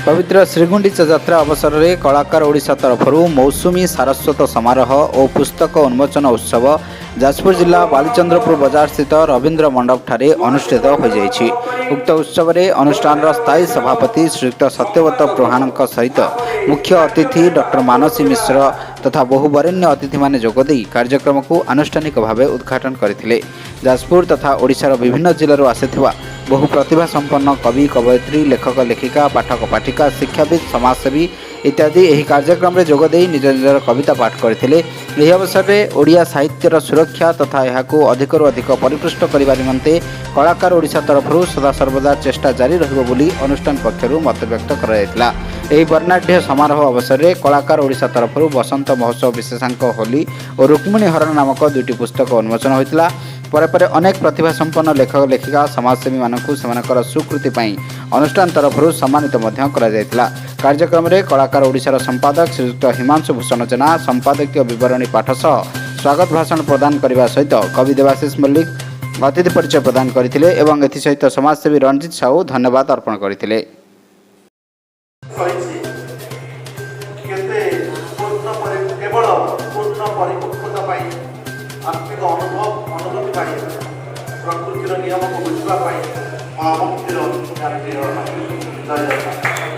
पवित्र श्रीगुंडीचा यात्रा अवसर में कलाकार ओडिशा तरफ मौसुमी सारस्वत समारोह और पुस्तक उन्मोचन उत्सव जाजपुर जिला बालीचंद्रपुर बजार स्थित रवींद्र मंडप ठारे अनुष्ठित हो जाइछि। उक्त उत्सव में अनुष्ठान स्थायी सभापति श्रीयुक्त सत्यव्रत प्रधान सहित मुख्य अतिथि डॉक्टर मानसी मिश्र तथा बहु वरेण्य अतिथि माने जोगदे कार्यक्रम को आनुष्ठानिक भाव उद्घाटन करथिले। जाजपुर तथा ओडिशार विभिन्न जिल्लारू आसिथिबा बहु प्रतिभा संपन्न कवि कवयित्री लेखक लेखिका पाठक पाठिका शिक्षाविद समाजसेवी इत्यादि यह कार्यक्रम में जोगदे निज निजर कविता पाठ करथिले। यह अवसर में ओडिया साहित्यर सुरक्षा तथा यहाकू अधिकरू अधिक परिपुष्ट करने निमंते कलाकार ओडिशा तरफ सदा सर्वदा चेष्टा जारी रहिबो बोली अनुष्ठान पक्षरु मत व्यक्त कराइला। यह वर्णाढ्य समारोह अवसर में कलाकार ओडिशा तरफ बसंत महोत्सव विशेषांक होली और रुक्मिणी हरण नामक दुईटी पुस्तक उन्मोचन होता। पर अनेक प्रतिभा संपन्न लेखक लेखिका समाजसेवी मानकु सेमानकर स्वीकृति पाई अनुष्ठान तरफ सम्मानित कार्यक्रम में कलाकार ओडिशार संपादक श्रीयुक्त हिमांशु भूषण जेना संपादकीय विवरणी पाठ सह स्वागत भाषण प्रदान करने सहित कवि देवाशीष मल्लिक अतिथि परिचय प्रदान करथिले एवं एथिसहित समाजसेवी रंजित साहू धन्यवाद अर्पण करथिले। आत्मिक अनुभूति प्रकृतिर नियम को बुझापी महाभक्तिर जय जगन्नाथ।